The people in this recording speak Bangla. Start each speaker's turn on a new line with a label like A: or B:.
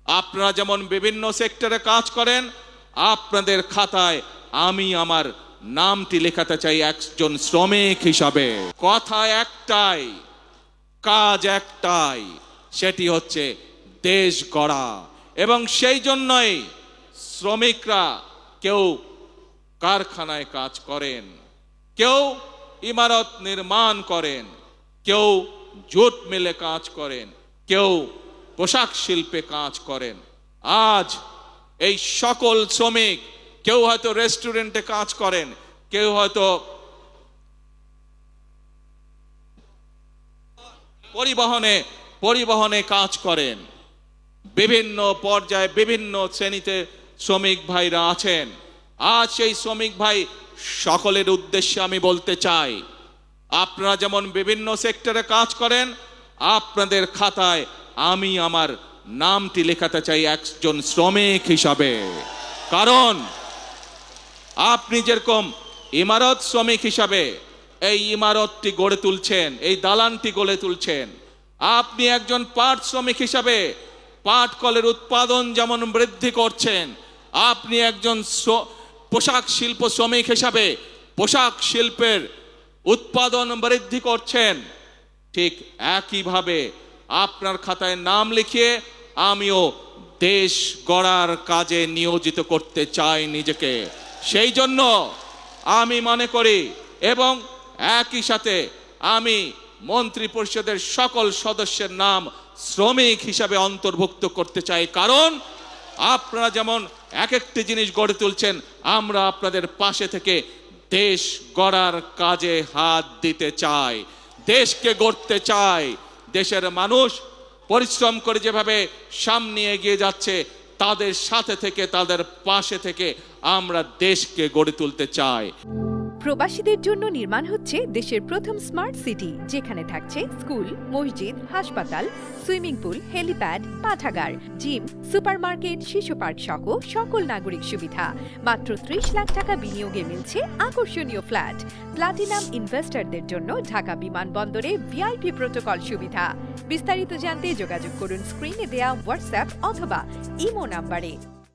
A: আপনারা যেমন বিভিন্ন সেক্টরে কাজ করেন, আপনাদের খাতায় আমি আমার নামটি লেখাতে চাই একজন শ্রমিক হিসাবে। কথা একটাই, কাজ একটাই, সেটি হচ্ছে দেশ গড়া। এবং সেই জন্যই শ্রমিকরা কেউ কারখানায় কাজ করেন, কেউ ইমারত নির্মাণ করেন, কেউ জুট মিলে কাজ করেন, কেউ পোশাক শিল্পে কাজ করেন। আজ এই সকল শ্রমিক, কেউ হয়তো রেস্টুরেন্টে কাজ করেন, কেউ হয়তো পরিবহনে কাজ করেন, বিভিন্ন পর্যায়ে বিভিন্ন শ্রেণীতে শ্রমিক ভাইরা আছেন। আজ সেই শ্রমিক ভাই সকলের উদ্দেশ্যে আমি বলতে চাই, আপনারা যেমন বিভিন্ন সেক্টরে কাজ করেন, আপনাদের খাতায় আমি আমার নামটি লেখাতে চাই একজন শ্রমিক হিসাবে। কারণ আপনি যেরকম ইমারত শ্রমিক হিসাবে এই ইমারতটি গড়ে তুলছেন, এই দালানটি গড়ে তুলছেন, আপনি একজন পাট শ্রমিক হিসাবে পাট কলের উৎপাদন যেমন বৃদ্ধি করছেন, আপনি একজন পোশাক শিল্প শ্রমিক হিসাবে পোশাক শিল্পের উৎপাদন বৃদ্ধি করছেন, ঠিক একইভাবে আপনার খাতায় নাম লিখিয়ে আমিও দেশ গড়ার কাজে নিয়োজিত করতে চাই নিজেকে। সেই জন্য আমি মনে করি এবং একই সাথে আমি মন্ত্রী পরিষদের সকল সদস্যের নাম শ্রমিক হিসাবে অন্তর্ভুক্ত করতে চাই। কারণ আপনারা যেমন এক একটি জিনিস গড়ে তুলছেন, আমরা আপনাদের পাশে থেকে দেশ গড়ার কাজে হাত দিতে চাই, দেশকে গড়তে চাই। দেশের মানুষ পরিশ্রম করে যেভাবে সামনে এগিয়ে যাচ্ছে, তাদের সাথে থেকে, তাদের পাশে থেকে আমরা দেশকে গড়ে তুলতে চাই।
B: প্রবাসীদের জন্য নির্মাণ হচ্ছে দেশের প্রথম স্মার্ট সিটি, যেখানে থাকছে স্কুল, মসজিদ, হাসপাতাল, সুইমিং পুল, হেলিপ্যাড, পাঠাগার, জিম, সুপারমার্কেট, শিশু পার্ক সহ সকল নাগরিক সুবিধা। মাত্র ৩০ লাখ টাকা বিনিয়োগে মিলছে আকর্ষণীয় ফ্ল্যাট। প্লাটিনাম ইনভেস্টরদের জন্য ঢাকা বিমানবন্দরে ভিআইপি প্রোটোকল সুবিধা। বিস্তারিত জানতে যোগাযোগ করুন স্ক্রিনে দেয়া হোয়াটসঅ্যাপ অথবা ইমো নাম্বারে।